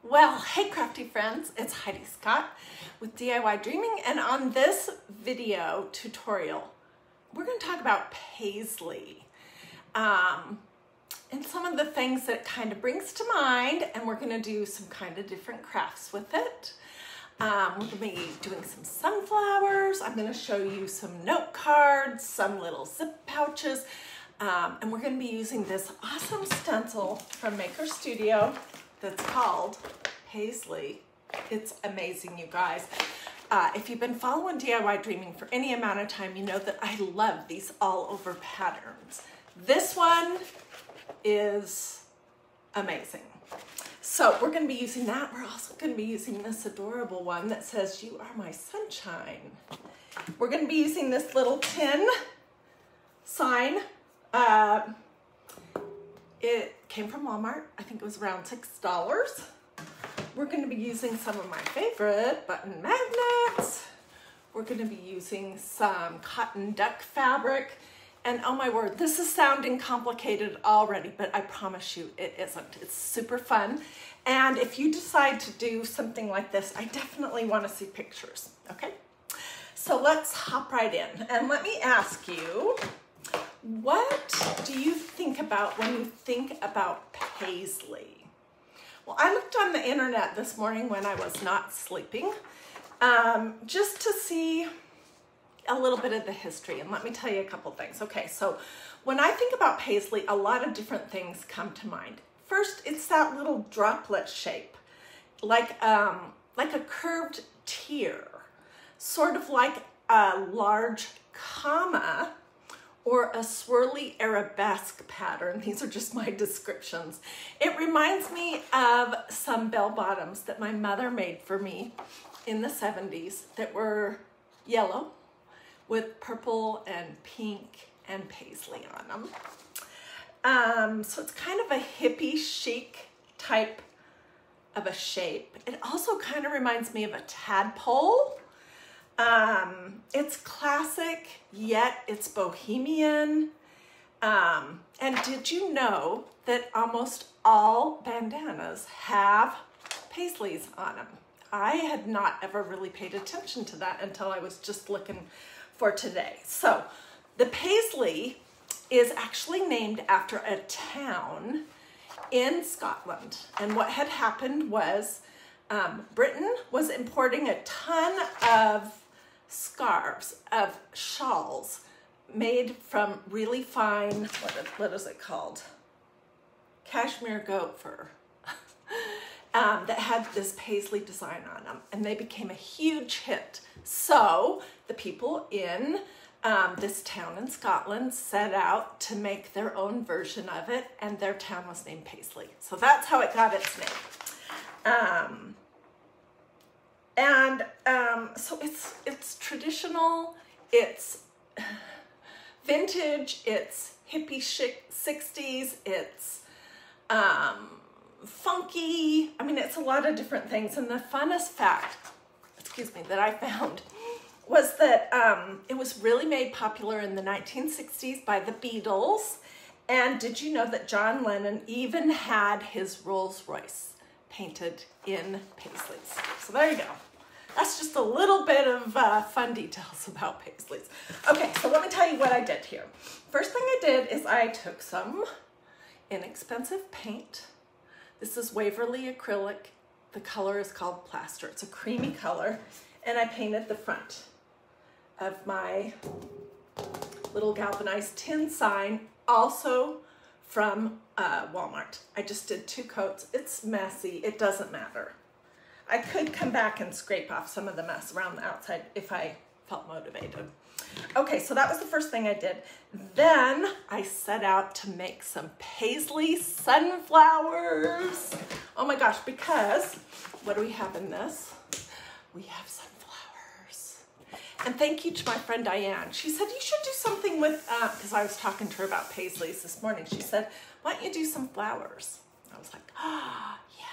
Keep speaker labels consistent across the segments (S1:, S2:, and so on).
S1: Well, hey crafty friends, it's Heidi Scott with DIY Dreaming, and on this video tutorial, we're going to talk about Paisley and some of the things that it kind of brings to mind, and we're going to do some kind of different crafts with it. We're going to be doing some sunflowers. I'm going to show you some note cards, some little zip pouches, and we're going to be using this awesome stencil from Maker Studio that's called Paisley. It's amazing, you guys. If you've been following DIY Dreaming for any amount of time, you know that I love these all over patterns. This one is amazing. So we're going to be using that. We're also going to be using this adorable one that says, "You are my sunshine." We're going to be using this little tin sign. It came from Walmart. I think it was around $6. We're going to be using some of my favorite button magnets. We're going to be using some cotton duck fabric. And oh my word, this is sounding complicated already, but I promise you it isn't. It's super fun. And if you decide to do something like this, I definitely want to see pictures, okay? So let's hop right in. And let me ask you, what do you think about when you think about Paisley? Well, I looked on the internet this morning when I was not sleeping, just to see a little bit of the history, and let me tell you a couple things. Okay, so when I think about Paisley, a lot of different things come to mind. First, it's that little droplet shape, like a curved tear, sort of like a large comma, or a swirly arabesque pattern. These are just my descriptions. It reminds me of some bell bottoms that my mother made for me in the 70s that were yellow with purple and pink and paisley on them. So it's kind of a hippie chic type of a shape. It also kind of reminds me of a tadpole. It's classic, yet it's bohemian. And did you know that almost all bandanas have paisleys on them? I had not ever really paid attention to that until I was just looking for today. So the Paisley is actually named after a town in Scotland. And what had happened was Britain was importing a ton of scarves, of shawls made from really fine, what is it called? Cashmere goat fur. That had this paisley design on them, and they became a huge hit. So the people in this town in Scotland set out to make their own version of it, and their town was named Paisley. So that's how it got its name. So it's traditional, it's vintage, it's hippie chic 60s, it's funky. I mean, it's a lot of different things. And the funnest fact, that I found was that it was really made popular in the 1960s by the Beatles. And did you know that John Lennon even had his Rolls Royce painted in paisleys? So there you go. That's just a little bit of fun details about paisleys. Okay, so let me tell you what I did here. First thing I did is I took some inexpensive paint. This is Waverly acrylic. The color is called Plaster. It's a creamy color. And I painted the front of my little galvanized tin sign, also from Walmart. I just did 2 coats. It's messy. It doesn't matter. I could come back and scrape off some of the mess around the outside if I felt motivated. Okay, so that was the first thing I did. Then I set out to make some Paisley sunflowers. Oh my gosh, because what do we have in this? We have sunflowers. And thank you to my friend Diane. She said, you should do something with, because I was talking to her about Paisleys this morning. She said, why don't you do some flowers? I was like, ah, yeah.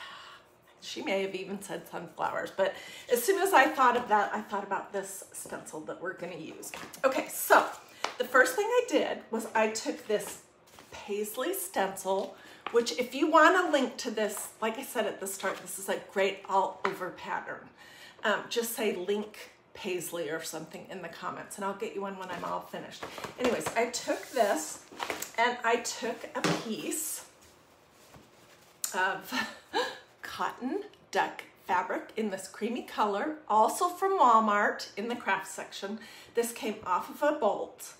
S1: She may have even said sunflowers, but as soon as I thought of that, I thought about this stencil that we're going to use. Okay, so the first thing I did was I took this Paisley stencil which if you want a link to this, like I said at the start, this is a great all over pattern. Just say link Paisley or something in the comments and I'll get you one when I'm all finished. Anyways, I took this and I took a piece of cotton duck fabric in this creamy color, also from Walmart in the craft section. This came off of a bolt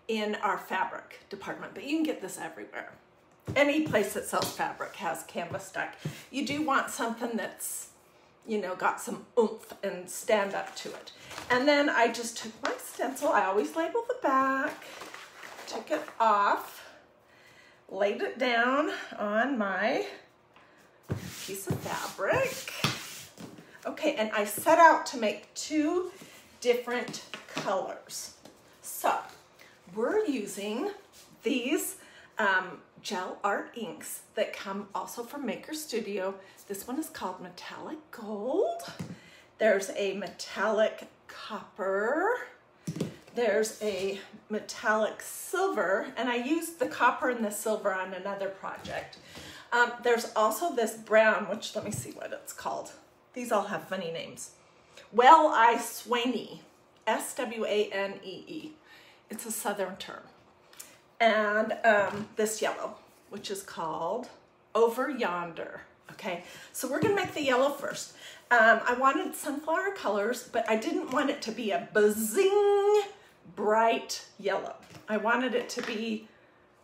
S1: in our fabric department, but you can get this everywhere. Any place that sells fabric has canvas duck. You do want something that's, you know, got some oomph and stand up to it. And then I just took my stencil. I always label the back, took it off, laid it down on my piece of fabric. Okay, and I set out to make 2 different colors. So we're using these gel art inks that come also from Maker Studio. This one is called Metallic Gold. There's a metallic copper. There's a metallic silver, and I used the copper and the silver on another project. There's also this brown, which let me see what it's called. These all have funny names. Well-I Swanee, S-W-A-N-E-E. It's a Southern term. And this yellow, which is called Over Yonder. Okay, so we're gonna make the yellow first. I wanted sunflower colors, but I didn't want it to be a buzzing bright yellow. I wanted it to be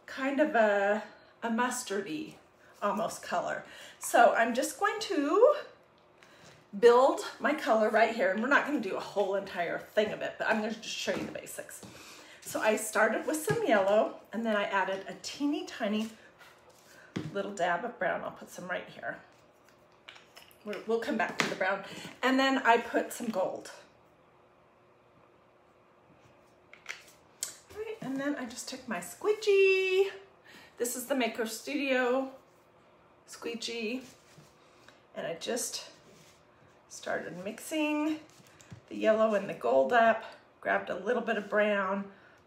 S1: kind of a mustardy almost color. So I'm just going to build my color right here, and we're not going to do a whole entire thing of it, but I'm going to just show you the basics. So I started with some yellow, and then I added a teeny tiny little dab of brown. I'll put some right here. We'll come back to the brown. And then I put some gold. All right, and then I just took my squeegee. This is the Maker Studio squeegee, and I just started mixing the yellow and the gold up, grabbed a little bit of brown,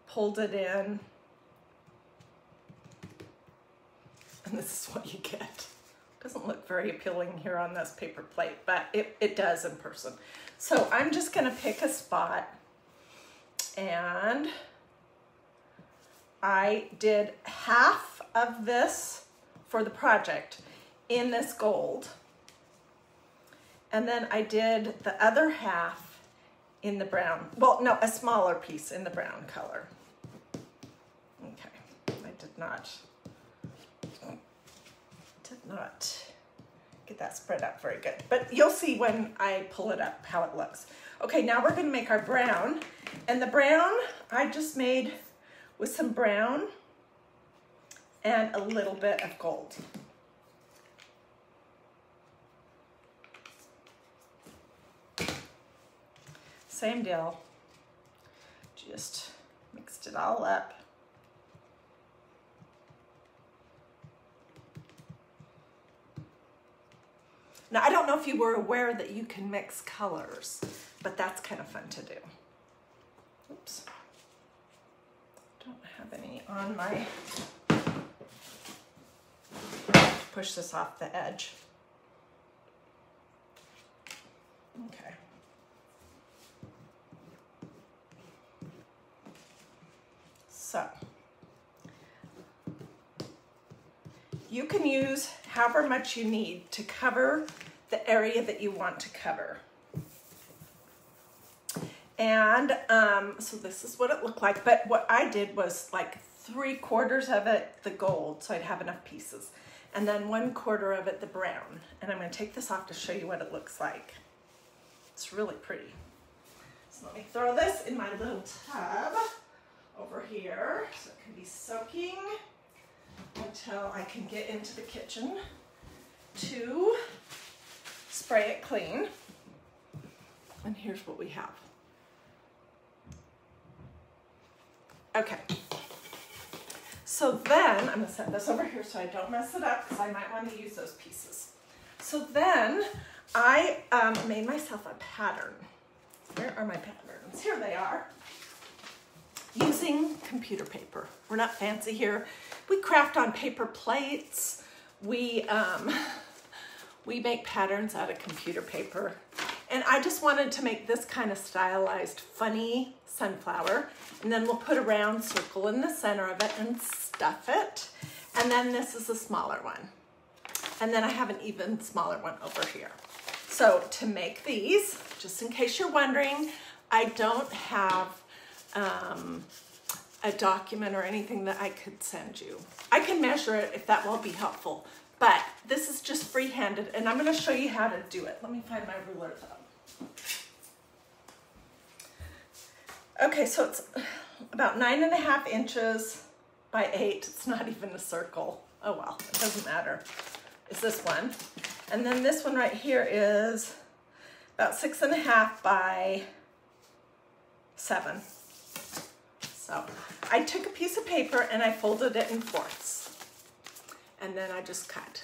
S1: pulled it in, and this is what you get. Doesn't look very appealing here on this paper plate, but it does in person. So I'm just gonna pick a spot, and I did half of this for the project in this gold. And then I did the other half in the brown. Well, no, a smaller piece in the brown color. Okay, I did not get that spread out very good. But you'll see when I pull it up how it looks. Okay, now we're gonna make our brown. And the brown I just made with some brown and a little bit of gold. Same deal, just mixed it all up. Now, I don't know if you were aware that you can mix colors, but that's kind of fun to do. Oops. Don't have any on my, push this off the edge. Okay. So, you can use however much you need to cover the area that you want to cover. And so this is what it looked like, but what I did was like 3/4 of it the gold, so I'd have enough pieces, and then 1/4 of it the brown. And I'm going to take this off to show you what it looks like. It's really pretty. So let me throw this in my little tub over here so it can be soaking until I can get into the kitchen to spray it clean. And here's what we have. Okay, so then I'm gonna set this over here so I don't mess it up, because I might want to use those pieces. So then I made myself a pattern. Where are my patterns? Here they are. Using computer paper. We're not fancy here. We craft on paper plates, we make patterns out of computer paper. And I just wanted to make this kind of stylized, funny sunflower. And then we'll put a round circle in the center of it and stuff it. And then this is a smaller one. And then I have an even smaller one over here. So to make these, just in case you're wondering, I don't have a document or anything that I could send you. I can measure it if that will be helpful. But this is just free-handed, and I'm going to show you how to do it. Let me find my ruler though. Okay, so it's about 9.5 inches by 8. It's not even a circle. Oh well, it doesn't matter. It's this one. And then this one right here is about 6.5 by 7. So I took a piece of paper and I folded it in fourths. And then I just cut.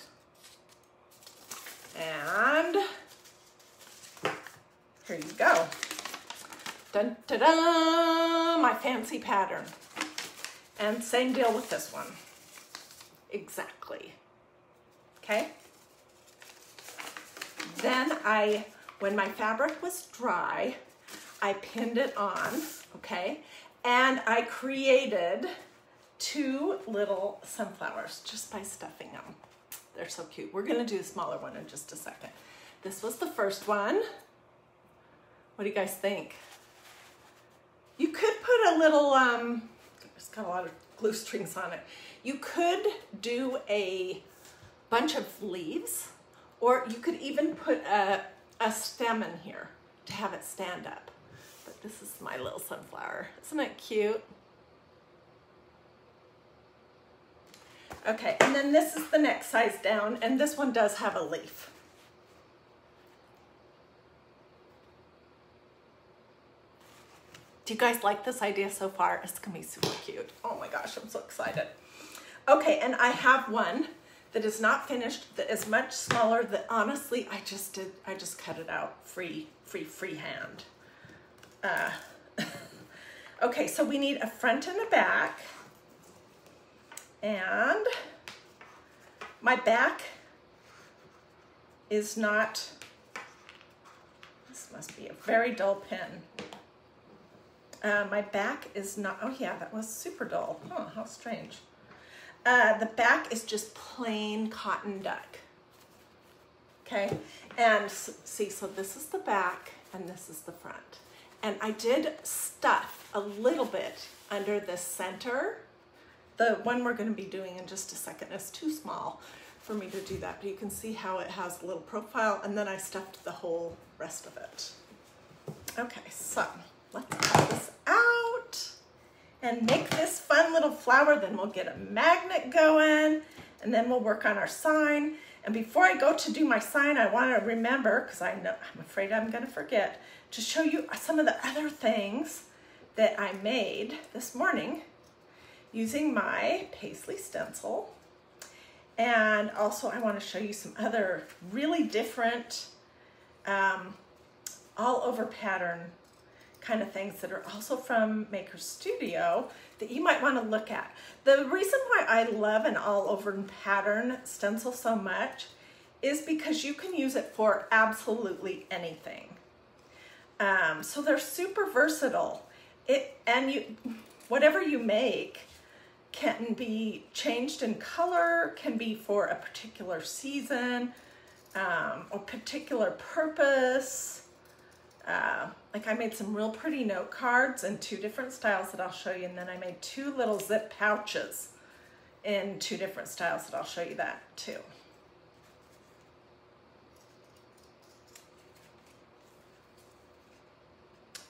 S1: And here you go. Dun, da, da, my fancy pattern. And same deal with this one. Exactly. Okay? Then when my fabric was dry, I pinned it on, okay? And I created 2 little sunflowers just by stuffing them. They're so cute. We're gonna do a smaller one in just a second. This was the first one. What do you guys think? You could put a little, it's got a lot of glue strings on it. You could do a bunch of leaves, or you could even put a stem in here to have it stand up. But this is my little sunflower. Isn't it cute? Okay, and then this is the next size down, and this one does have a leaf. Do you guys like this idea so far? It's gonna be super cute. Oh my gosh, I'm so excited. Okay, and I have one that is not finished, that is much smaller, that honestly, I just cut it out freehand. Okay, so we need a front and a back. And my back is not, this must be a very dull pen. My back is not, oh yeah, that was super dull. Huh, how strange. The back is just plain cotton duck. Okay, and see, so this is the back and this is the front. And I did stuff a little bit under the center. The one we're going to be doing in just a second is too small for me to do that, but you can see how it has a little profile, and then I stuffed the whole rest of it. Okay, so let's cut this out and make this fun little flower. Then we'll get a magnet going, and then we'll work on our sign. And before I go to do my sign, I want to remember, because I'm afraid I'm going to forget, to show you some of the other things that I made this morning using my Paisley Stencil. And also I want to show you some other really different all over pattern kind of things that are also from Maker Studio that you might want to look at. The reason why I love an all over pattern stencil so much is because you can use it for absolutely anything. So they're super versatile. Whatever you make can be changed in color, can be for a particular season, or particular purpose. Like I made some real pretty note cards in 2 different styles that I'll show you, and then I made 2 little zip pouches in 2 different styles that I'll show you that too.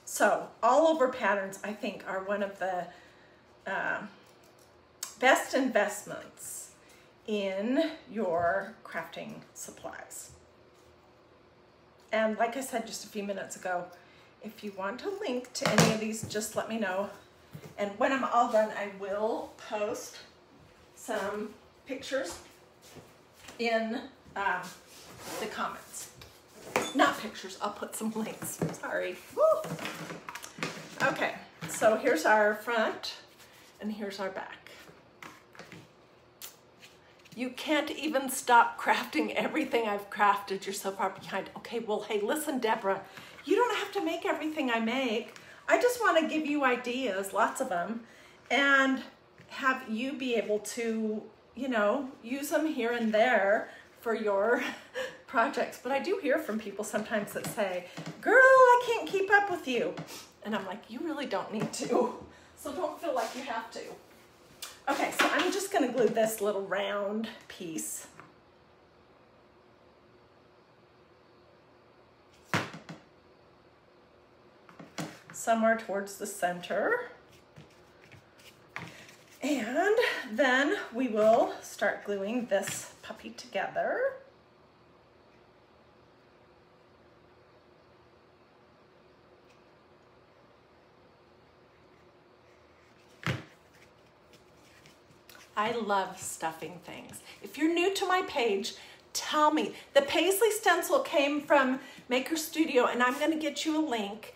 S1: So all over patterns, I think, are one of the best investments in your crafting supplies. And like I said just a few minutes ago, if you want a link to any of these, just let me know. And when I'm all done, I will post some pictures in the comments. Not pictures, I'll put some links. Sorry. Woo. Okay, so here's our front and here's our back. You can't even stop crafting everything I've crafted. You're so far behind. Okay, well, hey, listen, Deborah, you don't have to make everything I make. I just want to give you ideas, lots of them, and have you be able to, you know, use them here and there for your projects. But I do hear from people sometimes that say, girl, I can't keep up with you. And I'm like, you really don't need to. So don't feel like you have to. Okay, so I'm just gonna glue this little round piece. Somewhere towards the center. And then we will start gluing this puppy together. I love stuffing things. If you're new to my page, tell me. The Paisley Stencil came from Maker Studio, and I'm gonna get you a link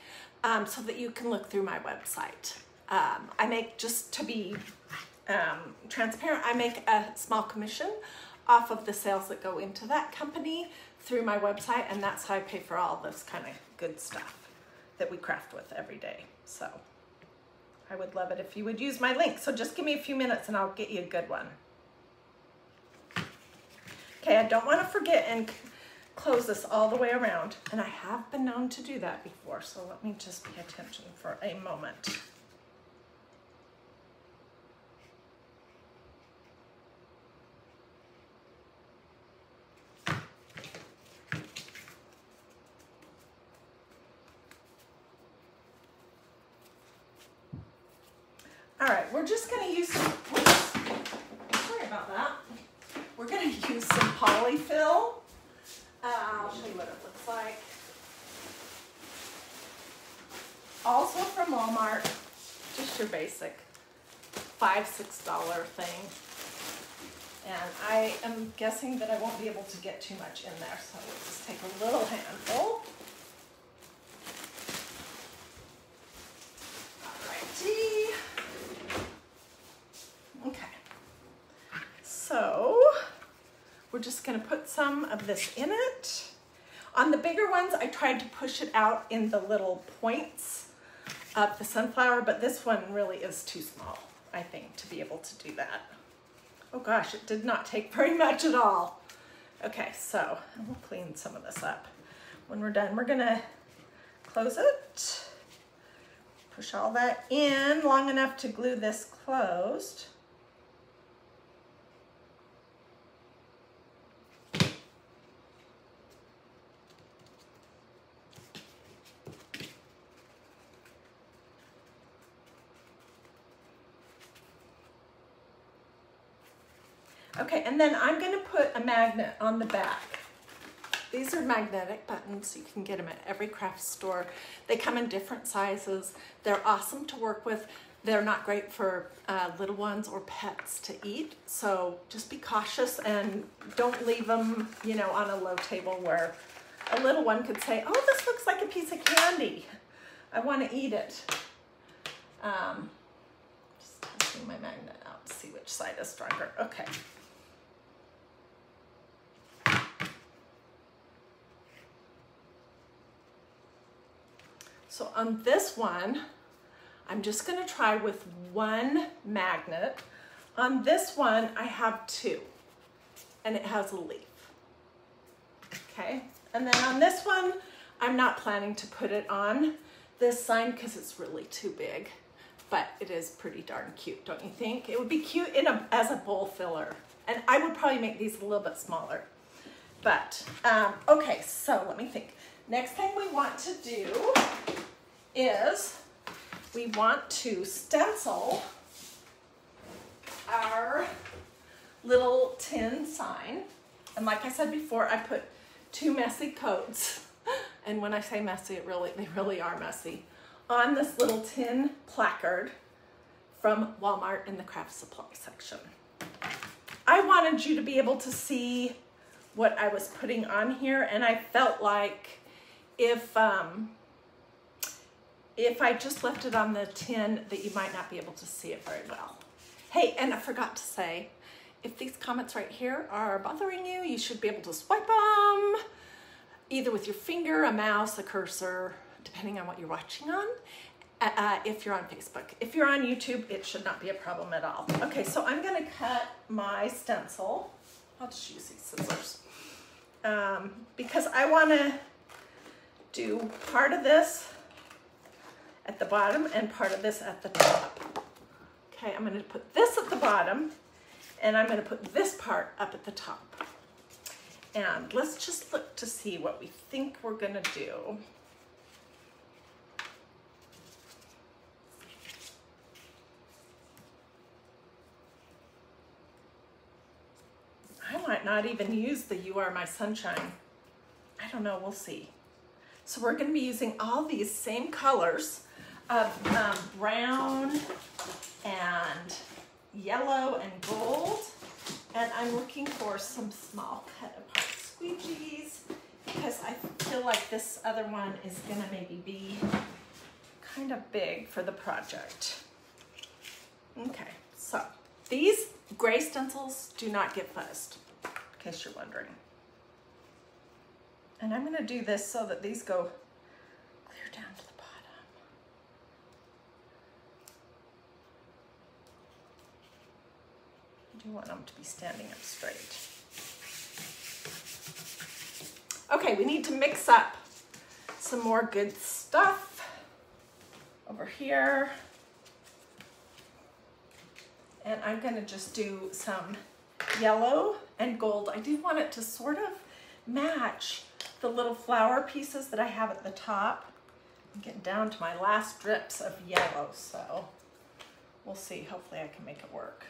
S1: so that you can look through my website. I make, just to be transparent, I make a small commission off of the sales that go into that company through my website, and that's how I pay for all this kind of good stuff that we craft with every day. So I would love it if you would use my link. So just give me a few minutes and I'll get you a good one. Okay, I don't want to forget and close this all the way around. And I have been known to do that before, so let me just pay attention for a moment. All right, we're just gonna use some, sorry about that. We're gonna use some polyfill. I'll show you what it looks like. Also from Walmart, just your basic $5, $6 thing. And I am guessing that I won't be able to get too much in there, so we'll just take a little handful. Alrighty. Okay, so we're just gonna put some of this in it. On the bigger ones, I tried to push it out in the little points of the sunflower, but this one really is too small, I think, to be able to do that. Oh gosh, it did not take very much at all. Okay, so we'll clean some of this up. When we're done, we're gonna close it. Push all that in long enough to glue this closed. Okay, and then I'm gonna put a magnet on the back. These are magnetic buttons. You can get them at every craft store. They come in different sizes. They're awesome to work with. They're not great for little ones or pets to eat. So just be cautious and don't leave them, you know, on a low table where a little one could say, oh, this looks like a piece of candy. I want to eat it. Just testing my magnet out to see which side is stronger. Okay. So on this one, I'm just gonna try with one magnet. On this one, I have two, and it has a leaf. Okay, and then on this one, I'm not planning to put it on this sign because it's really too big, but it is pretty darn cute, don't you think? It would be cute as a bowl filler, and I would probably make these a little bit smaller. But, okay, so let me think. Next thing we want to do is we want to stencil our little tin sign. And like I said before, I put 2 messy coats. And when I say messy, they really are messy. On this little tin placard from Walmart in the craft supply section. I wanted you to be able to see what I was putting on here, and I felt like if I just left it on the tin that you might not be able to see it very well. Hey, and I forgot to say, if these comments right here are bothering you, you should be able to swipe them either with your finger, a mouse, a cursor, depending on what you're watching on. If you're on Facebook. If you're on YouTube, it should not be a problem at all. Okay, so I'm gonna cut my stencil. I'll just use these scissors. Because I wanna do part of this at the bottom and part of this at the top. Okay, I'm gonna put this at the bottom and I'm gonna put this part up at the top. And let's just look to see what we think we're gonna do. I might not even use the You Are My Sunshine. I don't know, we'll see. So we're gonna be using all these same colors of brown and yellow and gold. And I'm looking for some small cut apart squeegees because I feel like this other one is gonna maybe be kind of big for the project. Okay, so these gray stencils do not get fuzzed, in case you're wondering. And I'm gonna do this so that these go clear down to the bottom. I do want them to be standing up straight. Okay, we need to mix up some more good stuff over here. And I'm gonna just do some yellow and gold. I do want it to sort of match the little flower pieces that I have at the top. I'm getting down to my last drips of yellow, so we'll see. Hopefully I can make it work.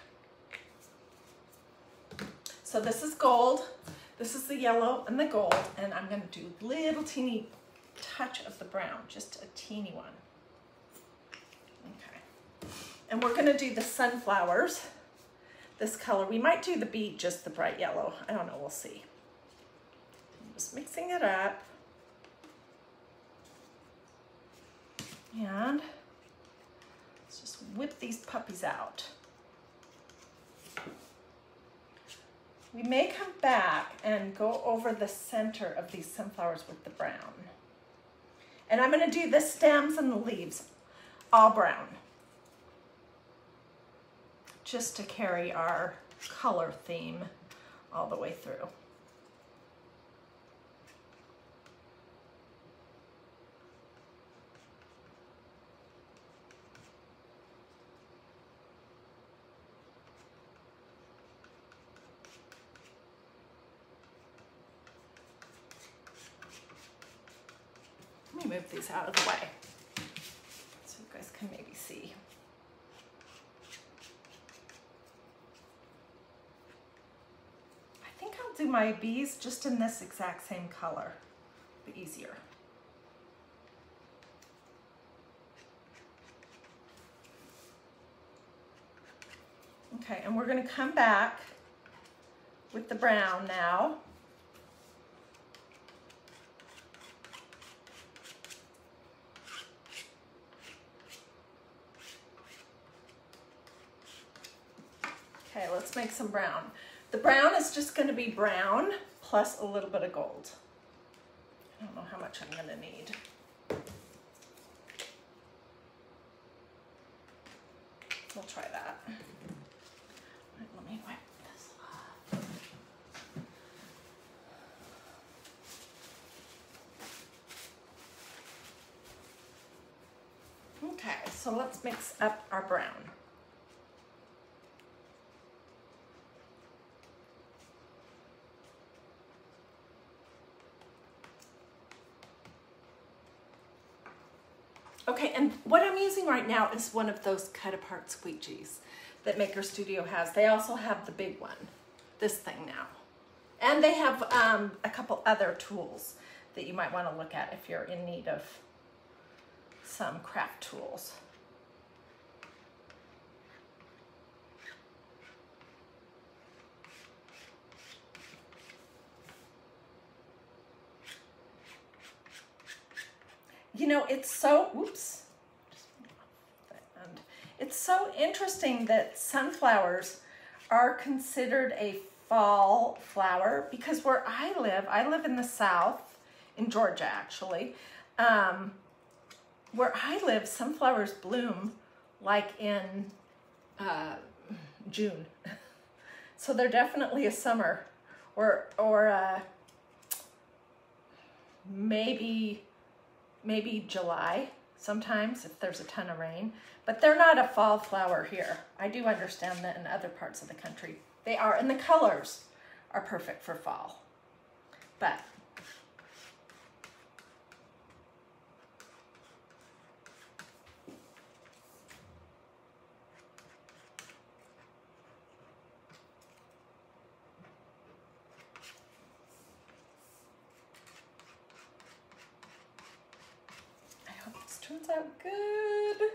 S1: So this is gold, this is the yellow and the gold, and I'm gonna do a little teeny touch of the brown, just a teeny one. Okay. And we're gonna do the sunflowers, this color. We might do the bead, just the bright yellow. I don't know, we'll see. I'm just mixing it up. And let's just whip these puppies out. We may come back and go over the center of these sunflowers with the brown. And I'm gonna do the stems and the leaves all brown, just to carry our color theme all the way through. Let me move these out of the way so you guys can maybe see. I think I'll do my bees just in this exact same color, be easier. Okay, and we're gonna come back with the brown now. Okay, let's make some brown. The brown is just going to be brown plus a little bit of gold. I don't know how much I'm going to need. We'll try that. All right, let me wipe this off. Okay, so let's mix up our brown. Okay, and what I'm using right now is one of those cut apart squeegees that Maker Studio has. They also have the big one, this thing now. And they have a couple other tools that you might want to look at if you're in need of some craft tools. You know, it's so, oops, it's so interesting that sunflowers are considered a fall flower because where I live in the South, in Georgia actually, where I live, sunflowers bloom like in June. So they're definitely a summer or maybe July sometimes if there's a ton of rain, but they're not a fall flower here. I do understand that in other parts of the country they are, and the colors are perfect for fall. But turns out good.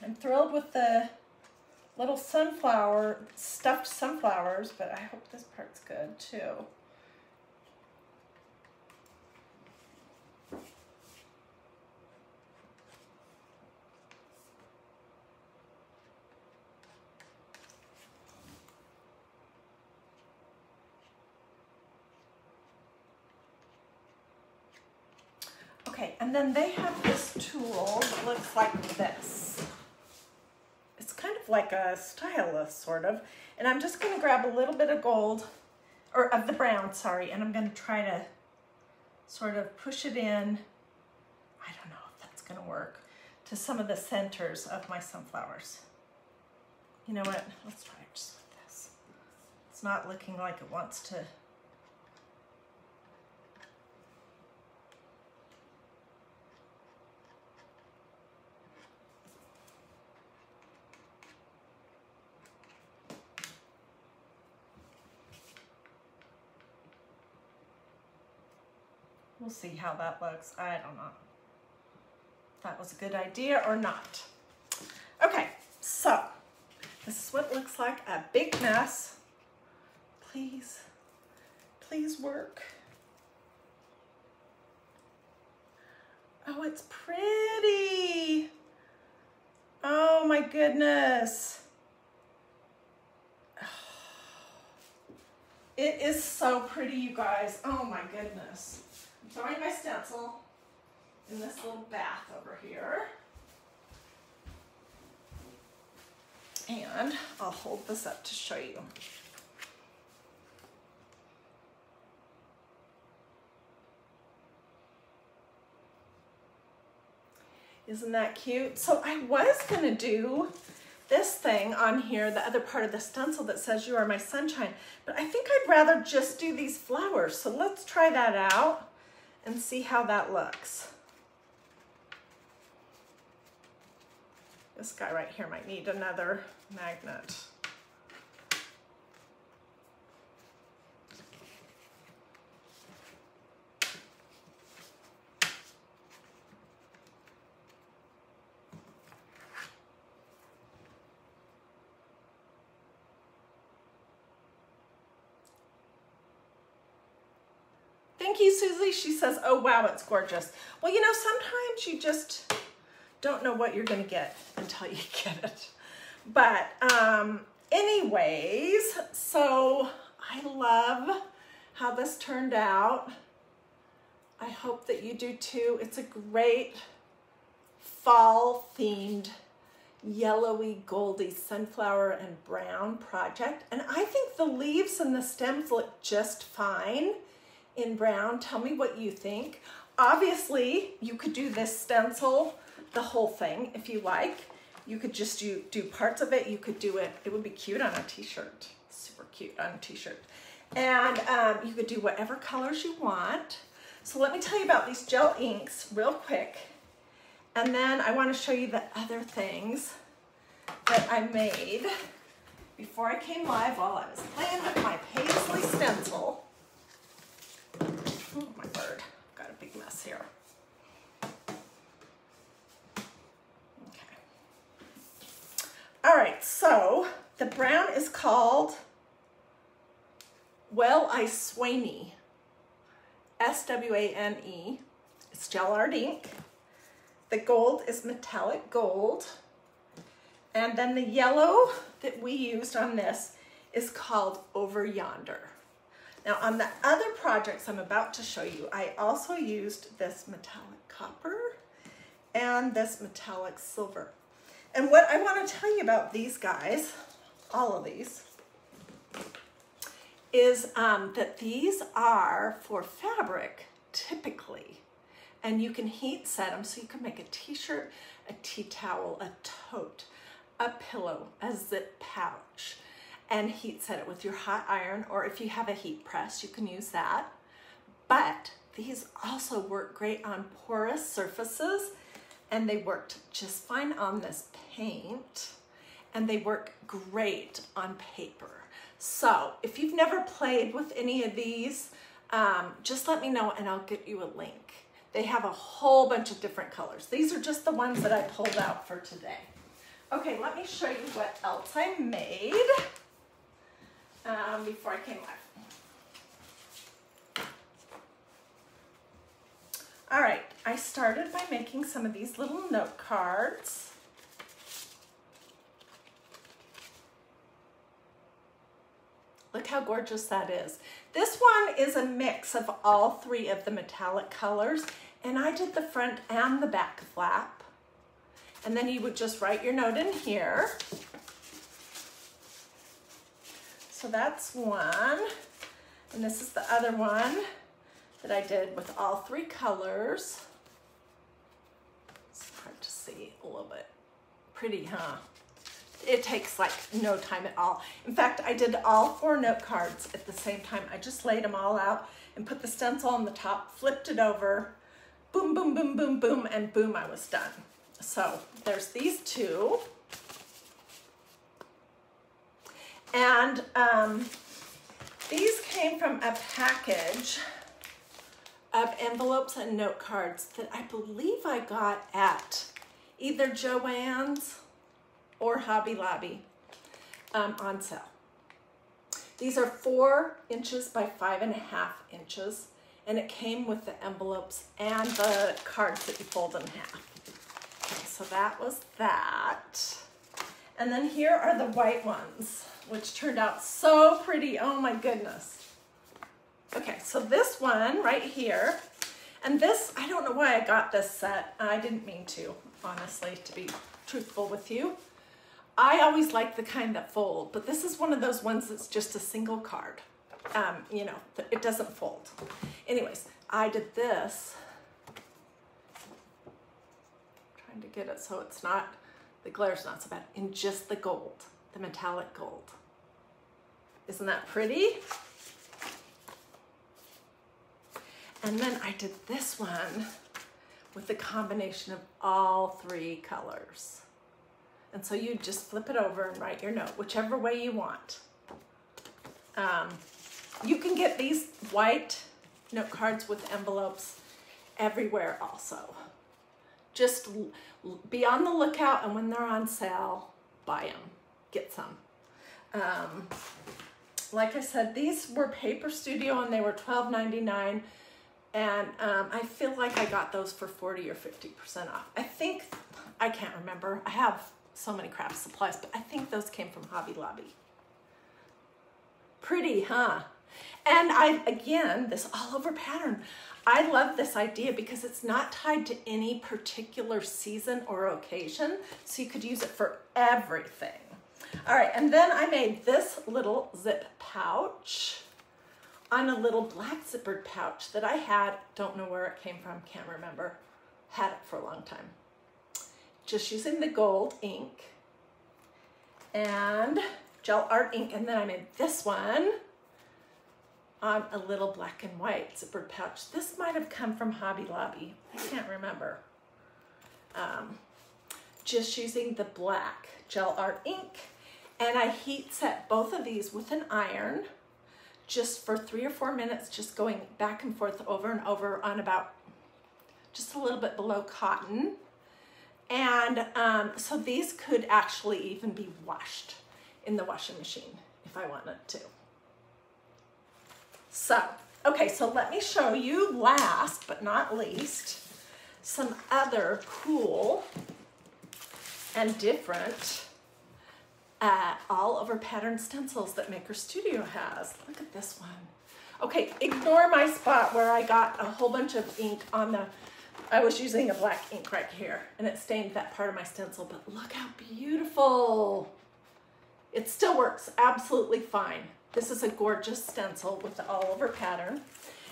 S1: I'm thrilled with the little stuffed sunflowers, but I hope this part's good too. Okay, and then they have this tool that looks like this. It's kind of like a stylus, sort of. And I'm just going to grab a little bit of gold, or of the brown, sorry, and I'm going to try to sort of push it in. I don't know if that's going to work, to some of the centers of my sunflowers. You know what? Let's try it just with this. It's not looking like it wants to. We'll see how that looks. I don't know if that was a good idea or not. Okay, so this is what it looks like, a big mess. Please, please work. Oh, it's pretty. Oh my goodness. It is so pretty, you guys. Oh my goodness. I'm throwing my stencil in this little bath over here. And I'll hold this up to show you. Isn't that cute? So I was gonna do this thing on here, the other part of the stencil that says "You Are My Sunshine," but I think I'd rather just do these flowers. So let's try that out and see how that looks. This guy right here might need another magnet. Thank you, Susie. She says, oh, wow, it's gorgeous. Well, you know, sometimes you just don't know what you're going to get until you get it. But anyways, so I love how this turned out. I hope that you do too. It's a great fall-themed yellowy, goldy sunflower and brown project. And I think the leaves and the stems look just fine in brown. Tell me what you think. Obviously, you could do this stencil, the whole thing, if you like. You could just do parts of it. You could do it. It would be cute on a t-shirt. Super cute on a t-shirt. And you could do whatever colors you want. So let me tell you about these gel inks real quick. And then I want to show you the other things that I made before I came live while I was playing with my Paisley Stencil. Oh, my bird. I've got a big mess here. Okay. All right, so the brown is called Well I Swane. S-W-A-N-E. It's gel art ink. The gold is metallic gold. And then the yellow that we used on this is called Over Yonder. Now on the other projects I'm about to show you, I also used this metallic copper and this metallic silver. And what I want to tell you about these guys, all of these, is that these are for fabric typically, and you can heat set them so you can make a t-shirt, a tea towel, a tote, a pillow, a zip pouch, and heat set it with your hot iron, or if you have a heat press, you can use that. But these also work great on porous surfaces, and they worked just fine on this paint, and they work great on paper. So if you've never played with any of these, just let me know and I'll get you a link. They have a whole bunch of different colors. These are just the ones that I pulled out for today. Okay, let me show you what else I made before I came live. All right, I started by making some of these little note cards. Look how gorgeous that is. This one is a mix of all three of the metallic colors, and I did the front and the back flap. And then you would just write your note in here. So that's one. And this is the other one that I did with all three colors. It's hard to see a little bit. Pretty, huh? It takes like no time at all. In fact, I did all 4 note cards at the same time. I just laid them all out and put the stencil on the top, flipped it over, boom, boom, boom, boom, boom, and boom, I was done. So there's these 2. And these came from a package of envelopes and note cards that I believe I got at either Joann's or Hobby Lobby on sale. These are 4 inches by 5.5 inches, and it came with the envelopes and the cards that you fold in half. Okay, so that was that. And then here are the white ones, which turned out so pretty. Oh my goodness. Okay, so this one right here, and this, I don't know why I got this set. I didn't mean to, honestly, to be truthful with you. I always like the kind that fold, but this is one of those ones that's just a single card. You know, it doesn't fold. Anyways, I did this. Trying to get it so it's not, the glare's not so bad, in just the gold, the metallic gold. Isn't that pretty? And then I did this one with the combination of all 3 colors. And so you just flip it over and write your note, whichever way you want. You can get these white note cards with envelopes everywhere also. Just be on the lookout, and when they're on sale, buy them, get some. Like I said, these were Paper Studio and they were $12.99. And I feel like I got those for 40 or 50% off. I think, I can't remember. I have so many craft supplies, but I think those came from Hobby Lobby. Pretty, huh? And again, this all over pattern. I love this idea because it's not tied to any particular season or occasion, so you could use it for everything. All right, and then I made this little zip pouch on a little black zippered pouch that I had, don't know where it came from, can't remember, had it for a long time. Just using the gold ink and gel art ink, and then I made this one on a little black and white zippered pouch. This might have come from Hobby Lobby, I can't remember. Just using the black gel art ink, and I heat set both of these with an iron just for 3 or 4 minutes, just going back and forth over and over on about just a little bit below cotton. And so these could actually even be washed in the washing machine if I wanted to. So, okay, so let me show you last but not least some other cool and different all over pattern stencils that Maker Studio has. Look at this one. Okay, ignore my spot where I got a whole bunch of ink on the, I was using a black ink right here and it stained that part of my stencil, but look how beautiful. It still works absolutely fine. This is a gorgeous stencil with the all over pattern.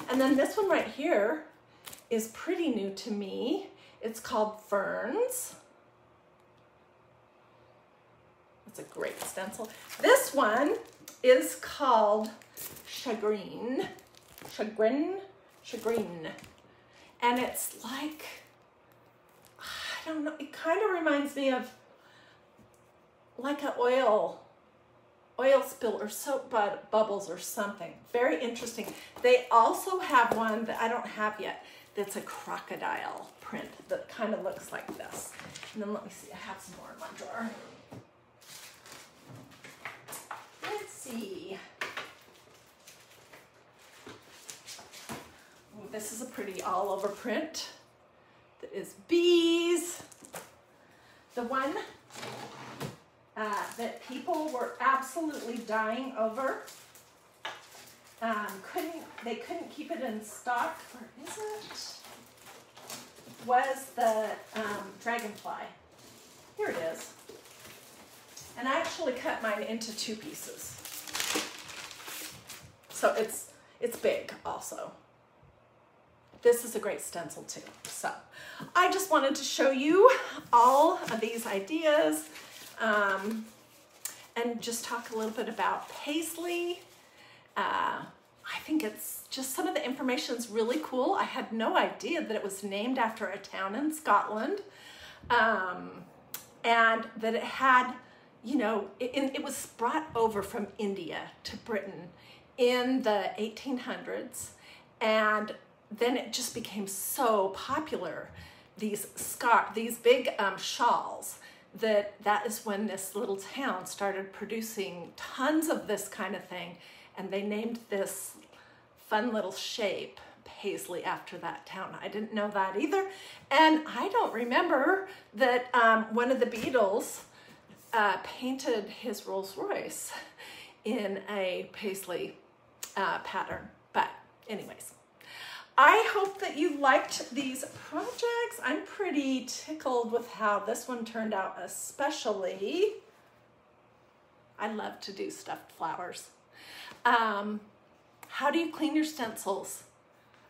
S1: And then this one right here is pretty new to me. It's called Ferns. It's a great stencil. This one is called Chagrin. And it's like, I don't know, it kind of reminds me of like an oil spill or soap bubbles or something. Very interesting. They also have one that I don't have yet that's a crocodile print that kind of looks like this. And then let me see, I have some more in my drawer. Let's see. Ooh, this is a pretty all over print that is bees. The one that people were absolutely dying over. They couldn't keep it in stock, or is it? Was the Dragonfly. Here it is. And I actually cut mine into 2 pieces. So it's big also. This is a great stencil too. So I just wanted to show you all of these ideas and just talk a little bit about Paisley. I think it's just some of the information is really cool. I had no idea that it was named after a town in Scotland, and that it had, you know, it was brought over from India to Britain in the 1800s, and then it just became so popular. These big shawls. That is when this little town started producing tons of this kind of thing, and they named this fun little shape Paisley after that town. I didn't know that either, and I don't remember that one of the Beatles painted his Rolls Royce in a Paisley pattern. But anyways, I hope that you liked these projects. I'm pretty tickled with how this one turned out especially. I love to do stuffed flowers. How do you clean your stencils?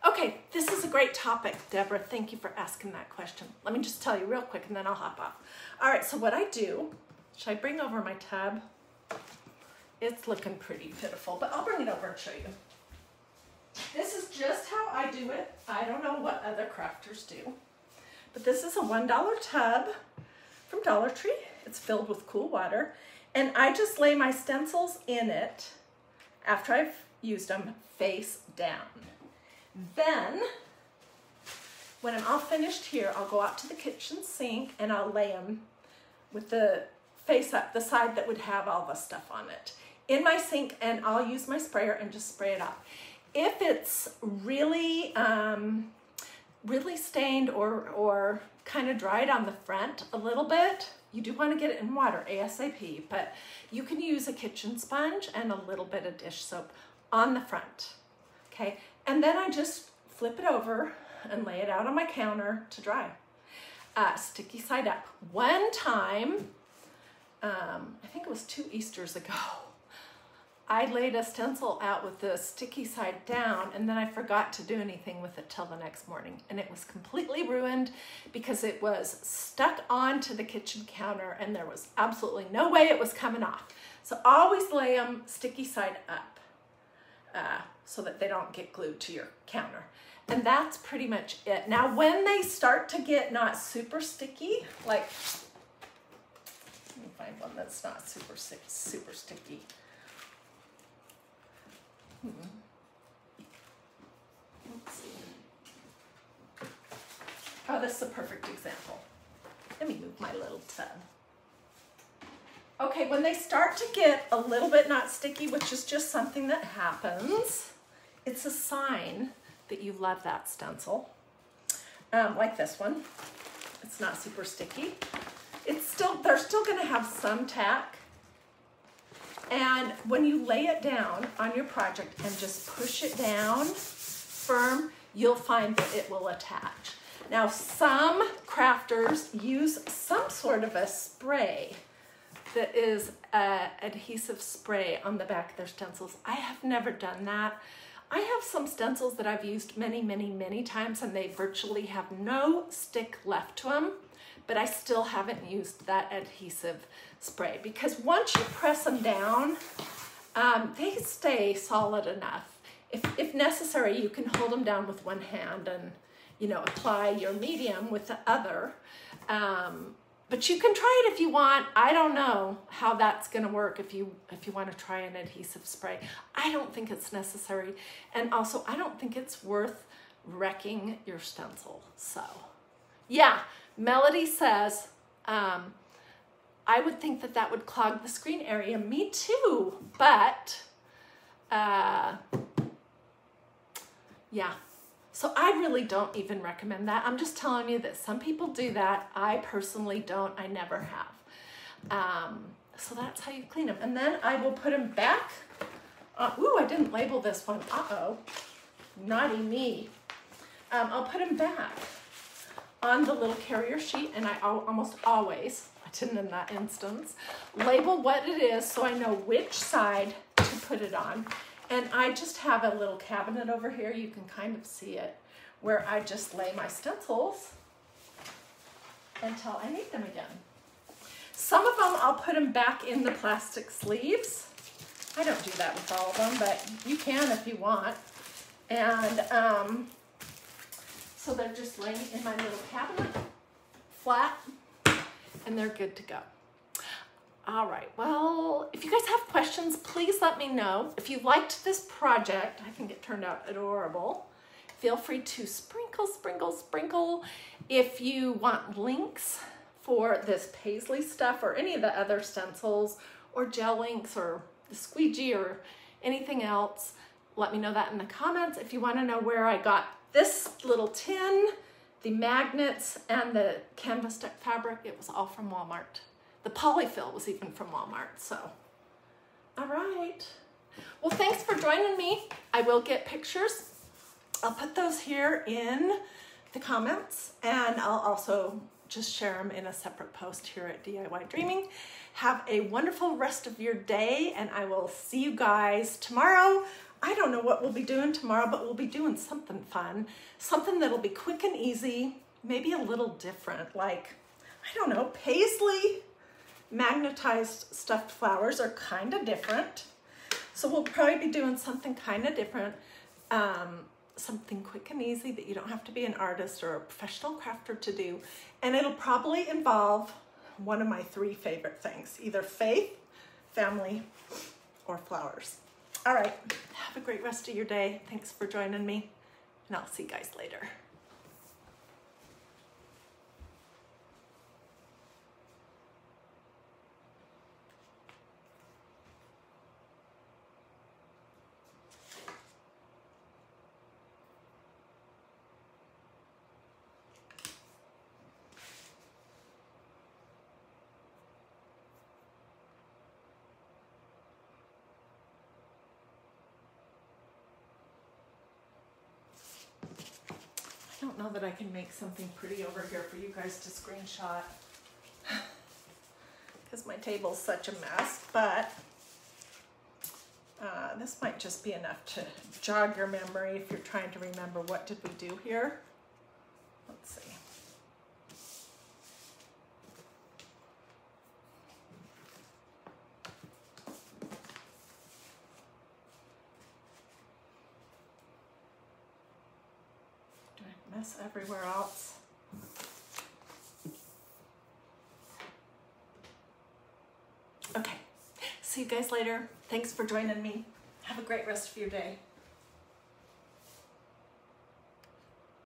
S1: Okay, this is a great topic, Deborah. Thank you for asking that question. Let me just tell you real quick and then I'll hop off. All right, so what I do, should I bring over my tub? It's looking pretty pitiful, but I'll bring it over and show you. This is just how I do it. I don't know what other crafters do, but this is a $1 tub from Dollar Tree. It's filled with cool water, and I just lay my stencils in it after I've used them face down. Then, when I'm all finished here, I'll go out to the kitchen sink and I'll lay them with the face up, the side that would have all the stuff on it, in my sink, and I'll use my sprayer and just spray it off. If it's really, really stained or kind of dried on the front a little bit, you do want to get it in water ASAP, but you can use a kitchen sponge and a little bit of dish soap on the front, okay? And then I just flip it over and lay it out on my counter to dry. Sticky side up. One time, I think it was 2 Easters ago, I laid a stencil out with the sticky side down, and then I forgot to do anything with it till the next morning, and it was completely ruined because it was stuck onto the kitchen counter and there was absolutely no way it was coming off. So always lay them sticky side up so that they don't get glued to your counter. And that's pretty much it. Now when they start to get not super sticky, like, let me find one that's not super sticky. Let's see. Oh, this is a perfect example. Let me move my little tub. Okay, when they start to get a little bit not sticky, which is just something that happens, it's a sign that you love that stencil. Like this one. It's not super sticky. They're still gonna have some tack And when you lay it down on your project and just push it down firm, you'll find that it will attach. Now, some crafters use some sort of a spray that is an adhesive spray on the back of their stencils. I have never done that. I have some stencils that I've used many, many, many times, and they virtually have no stick left to them, but I still haven't used that adhesive spray because once you press them down, they stay solid enough. If necessary, you can hold them down with one hand and, you know, apply your medium with the other. But you can try it if you want. I don't know how that's gonna work if you want to try an adhesive spray. I don't think it's necessary. And also, I don't think it's worth wrecking your stencil. So, yeah, Melody says, I would think that that would clog the screen area. Me too, but yeah. So I really don't even recommend that. I'm just telling you that some people do that. I personally don't. I never have. So that's how you clean them. And then I will put them back. Ooh, I didn't label this one. Uh-oh. Naughty me. I'll put them back on the little carrier sheet, and I almost always, I didn't in that instance, label what it is so I know which side to put it on. And I just have a little cabinet over here, you can kind of see it, where I just lay my stencils until I need them again. Some of them I'll put them back in the plastic sleeves. I don't do that with all of them, but you can if you want. And so they're just laying in my little cabinet, flat, and they're good to go. All right, well, if you guys have questions, please let me know. If you liked this project, I think it turned out adorable. Feel free to sprinkle, sprinkle, sprinkle. If you want links for this Paisley stuff or any of the other stencils or gel inks or the squeegee or anything else, let me know that in the comments. If you want to know where I got this little tin, the magnets, and the canvas duck fabric, it was all from Walmart. The polyfill was even from Walmart, so. All right. Well, thanks for joining me. I will get pictures. I'll put those here in the comments, and I'll also just share them in a separate post here at DIY Dreaming. Have a wonderful rest of your day, and I will see you guys tomorrow. I don't know what we'll be doing tomorrow, but we'll be doing something fun, something that'll be quick and easy, maybe a little different, like, I don't know, Paisley magnetized stuffed flowers are kind of different. So we'll probably be doing something kind of different, something quick and easy that you don't have to be an artist or a professional crafter to do. And it'll probably involve one of my 3 favorite things, either faith, family, or flowers. All right, have a great rest of your day. Thanks for joining me, and I'll see you guys later. I don't know that I can make something pretty over here for you guys to screenshot because my table's such a mess, but this might just be enough to jog your memory if you're trying to remember what did we do here. Let's see. Mess everywhere else. Okay, see you guys later. Thanks for joining me. Have a great rest of your day.